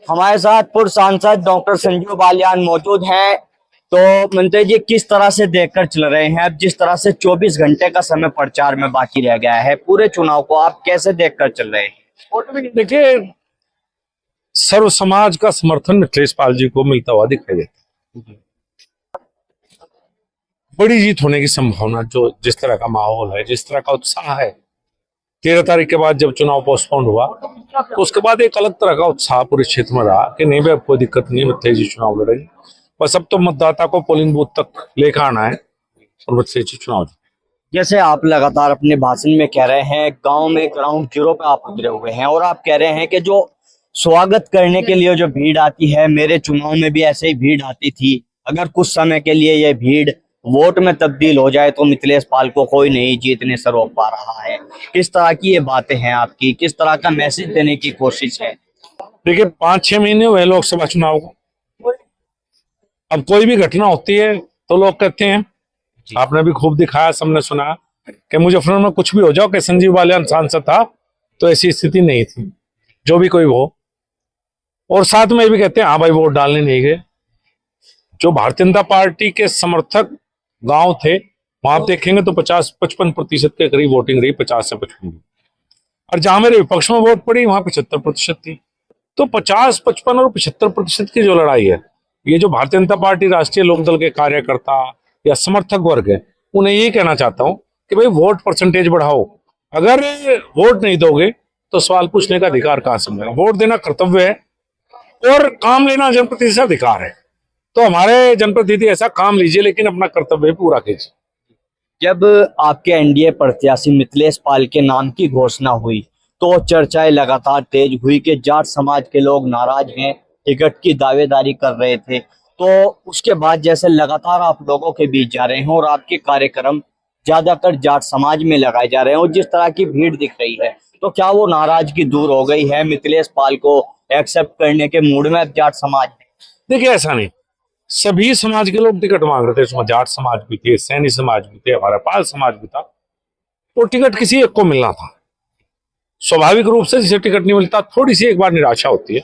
हमारे साथ पूर्व सांसद डॉक्टर संजीव बालियान मौजूद हैं। तो मंत्री जी, किस तरह से देखकर चल रहे हैं? अब जिस तरह से 24 घंटे का समय प्रचार में बाकी रह गया है, पूरे चुनाव को आप कैसे देखकर चल रहे हैं? देखिए, सर्व समाज का समर्थन मिथिलेश पाल जी को मिलता हुआ दिखाई देता है। बड़ी जीत होने की संभावना, जो जिस तरह का माहौल है, जिस तरह का उत्साह है, 13 तारीख के बाद जब चुनाव पोस्टपोन्ड हुआ तो उसके बाद एक अलग तरह का उत्साह पूरे क्षेत्र में रहा कि नहीं भाई, अब कोई दिक्कत नहीं, मिथिलेश जी चुनाव लड़ेंगे। बस अब तो मतदाता को पोलिंग बूथ तक लेकर आना है और मिथिलेश जी चुनाव। जैसे आप लगातार अपने भाषण में कह रहे हैं, गांव में ग्राउंड जीरो पे आप उतरे हुए हैं और आप कह रहे हैं कि जो स्वागत करने के लिए जो भीड़ आती है, मेरे चुनाव में भी ऐसे ही भीड़ आती थी। अगर कुछ समय के लिए ये भीड़ वोट में तब्दील हो जाए तो मिथिलेश पाल को कोई नहीं जीतने से रोक पा रहा है। किस तरह की ये बातें हैं आपकी? किस तरह का मैसेज देने की कोशिश है? देखिए, 5-6 महीने हुए लोकसभा चुनाव को। अब कोई भी घटना होती है तो लोग कहते हैं, आपने भी खूब दिखाया, सबने सुना कि मुजफ्फरनगर में कुछ भी हो जाओ कि संजीव बालियान सांसद था, तो ऐसी स्थिति नहीं थी, जो भी कोई हो। और साथ में ये भी कहते हैं, हाँ भाई, वोट डालने नहीं गए। जो भारतीय जनता पार्टी के समर्थक गांव थे, वहां आप देखेंगे तो 50-55% के करीब वोटिंग रही, 50 से 55। और जहां मेरे विपक्ष में वोट पड़ी वहां 75% थी। तो 50, 55 और 75% की जो लड़ाई है, ये जो भारतीय जनता पार्टी राष्ट्रीय लोकदल के कार्यकर्ता या समर्थक वर्ग है, उन्हें ये कहना चाहता हूं कि भाई, वोट परसेंटेज बढ़ाओ। अगर वोट नहीं दोगे तो सवाल पूछने का अधिकार कहां से मिलेगा? वोट देना कर्तव्य है और काम लेना जनप्रतिनिधि से अधिकार है। तो हमारे जनप्रतिनिधि ऐसा काम लीजिए, लेकिन अपना कर्तव्य पूरा कीजिए। जब आपके एनडीए प्रत्याशी मिथिलेश पाल के नाम की घोषणा हुई तो चर्चाएं लगातार तेज हुई कि जाट समाज के लोग नाराज हैं, टिकट की दावेदारी कर रहे थे। तो उसके बाद जैसे लगातार आप लोगों के बीच जा रहे हैं और आपके कार्यक्रम ज्यादातर जाट समाज में लगाए जा रहे हैं और जिस तरह की भीड़ दिख रही है, तो क्या वो नाराजगी दूर हो गई है? मिथिलेश पाल को एक्सेप्ट करने के मूड में अब जाट समाज है? देखिए, ऐसा नहीं, सभी समाज के लोग टिकट मांग रहे थे। उसमें जाट समाज भी थे, सैनी समाज भी थे, हमारा पाल समाज भी था। तो टिकट किसी एक को मिलना था। स्वाभाविक रूप से जिसे टिकट नहीं मिलता, थोड़ी सी एक बार निराशा होती है,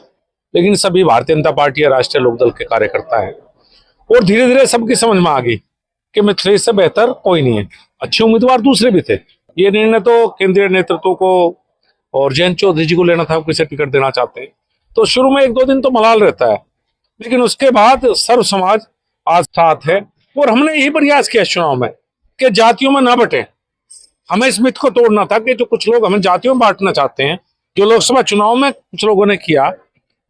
लेकिन सभी भारतीय जनता पार्टी या राष्ट्रीय लोकदल के कार्यकर्ता हैं और धीरे धीरे सबकी समझ में आ गई कि मिथिलेश से बेहतर कोई नहीं है। अच्छे उम्मीदवार दूसरे भी थे। ये निर्णय तो केंद्रीय नेतृत्व को और जयंत चौधरी जी को लेना था, किसे टिकट देना चाहते हैं। तो शुरू में 1-2 दिन तो मलाल रहता है, लेकिन उसके बाद सर्व समाज आज साथ है। और हमने यही प्रयास किया चुनाव में कि जातियों में ना बटे। हमें इस मिथ को तोड़ना था कि जो कुछ लोग हमें जातियों में बांटना चाहते हैं, जो लोकसभा चुनाव में कुछ लोगों ने किया,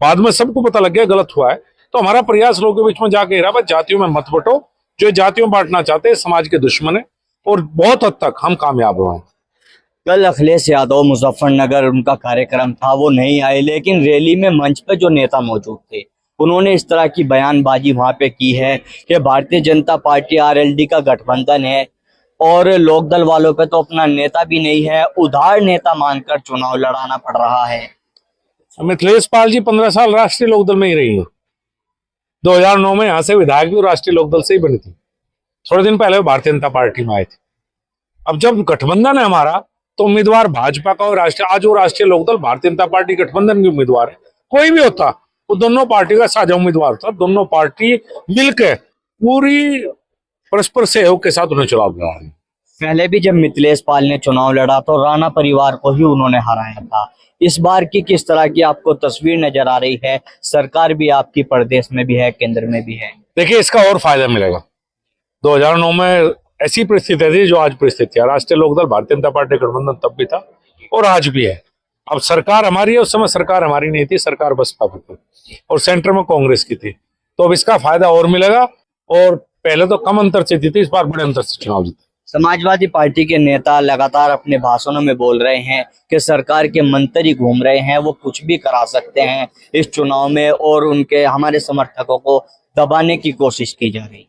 बाद में सबको पता लग गया गलत हुआ है। तो हमारा प्रयास लोगों के बीच में जाके रहा, जातियों में मत बटो। जो जातियों में बांटना चाहते हैं समाज के दुश्मन है, और बहुत हद तक हम कामयाब हुए हैं। कल अखिलेश यादव मुजफ्फरनगर उनका कार्यक्रम था, वो नहीं आए, लेकिन रैली में मंच पे जो नेता मौजूद थे उन्होंने इस तरह की बयानबाजी वहां पे की है कि भारतीय जनता पार्टी आरएलडी का गठबंधन है और लोकदल वालों पे तो अपना नेता भी नहीं है, उधार नेता मानकर चुनाव लड़ाना पड़ रहा है। मिथिलेश पाल जी 15 साल राष्ट्रीय लोकदल में ही रही है। 2009 में यहाँ से विधायक भी राष्ट्रीय लोकदल से ही बनी थी। थोड़े दिन पहले वो भारतीय जनता पार्टी में आए थे। अब जब गठबंधन है हमारा, तो उम्मीदवार भाजपा का और आज वो राष्ट्रीय लोकदल भारतीय जनता पार्टी गठबंधन के उम्मीदवार है। कोई भी होता, वो दोनों पार्टी का साझा उम्मीदवार था। दोनों पार्टी मिलकर पूरी परस्पर सहयोग के साथ उन्हें चुनाव लड़ा है। पहले भी जब मिथिलेश पाल ने चुनाव लड़ा तो राणा परिवार को ही उन्होंने हराया था। इस बार की किस तरह की आपको तस्वीर नजर आ रही है? सरकार भी आपकी प्रदेश में भी है, केंद्र में भी है। देखिए, इसका और फायदा मिलेगा। 2009 में ऐसी परिस्थिति थी जो आज परिस्थिति है। राष्ट्रीय लोकदल भारतीय जनता पार्टी गठबंधन तब भी था और आज भी है। अब सरकार हमारी है, उस समय सरकार हमारी नहीं थी, सरकार बसपा की थी और सेंटर में कांग्रेस की थी। तो अब इसका फायदा और मिलेगा। और पहले तो कम अंतर से जीती, इस बार बड़े अंतर से चुनाव जीते। समाजवादी पार्टी के नेता लगातार अपने भाषणों में बोल रहे हैं कि सरकार के मंत्री घूम रहे हैं, वो कुछ भी करा सकते हैं इस चुनाव में और उनके हमारे समर्थकों को दबाने की कोशिश की जा रही।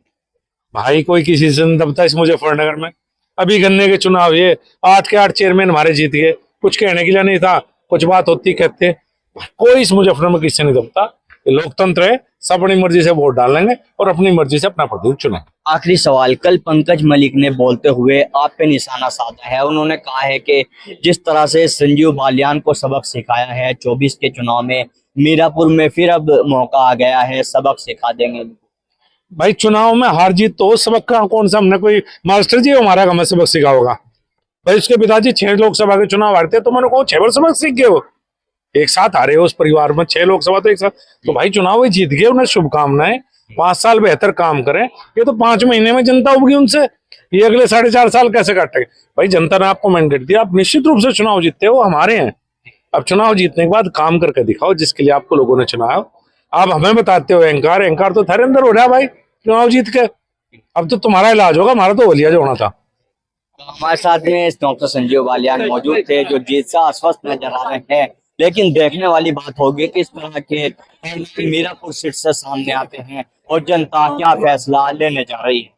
भाई, कोई किसी से नहीं दबता इस मुजफ्फरनगर में। अभी गन्ने के चुनाव, ये 8 के 8 चेयरमैन हमारे जीत गए। कुछ कहने के लिए नहीं था, कुछ बात होती कहते। कोई इस मुजफ्फरनगर में किसी से नहीं दबता। लोकतंत्र है, सब अपनी मर्जी से वोट डालेंगे और अपनी मर्जी से अपना प्रतिनिधि चुने। आखिरी सवाल, कल पंकज मलिक ने बोलते हुए आप पे निशाना साधा है। उन्होंने कहा है कि जिस तरह से संजीव बालियान को सबक सिखाया है 24 के चुनाव में, मीरापुर में फिर अब मौका आ गया है, सबक सिखा देंगे। भाई चुनाव में हार जीत तो हो, सबक का कौन सा, हमने कोई मास्टर जी हमारा हमें सबक सिखाओगा? भाई उसके पिताजी 6 लोकसभा के चुनाव हारते तो मैंने कहा 6 बार सबक सीख गए हो, एक साथ हारे हो उस परिवार में 6 लोकसभा तो एक साथ। तो भाई चुनाव ही जीत गए, उन्हें शुभकामनाएं, 5 साल बेहतर काम करें। ये तो 5 महीने में जनता उबगी उनसे, ये अगले 4.5 साल कैसे काटेंगे? भाई जनता ने आपको मैंडेट दिया, आप निश्चित रूप से चुनाव जीतते हो, हमारे हैं। अब चुनाव जीतने के बाद काम करके दिखाओ जिसके लिए आपको लोगों ने चुना है। आप हमें बताते हो अहंकार, अहंकार तो थारे अंदर हो रहा है भाई चुनाव जीत के। अब तो तुम्हारा इलाज होगा, हमारा तो हो लिया जो होना था। हमारे साथ में डॉक्टर संजीव बालियान मौजूद थे, जो जीत से आश्वस्त नजर आ रहे हैं। लेकिन देखने वाली बात होगी कि इस तरह के मीरापुर सीट से सामने आते हैं और जनता क्या फैसला लेने जा रही है।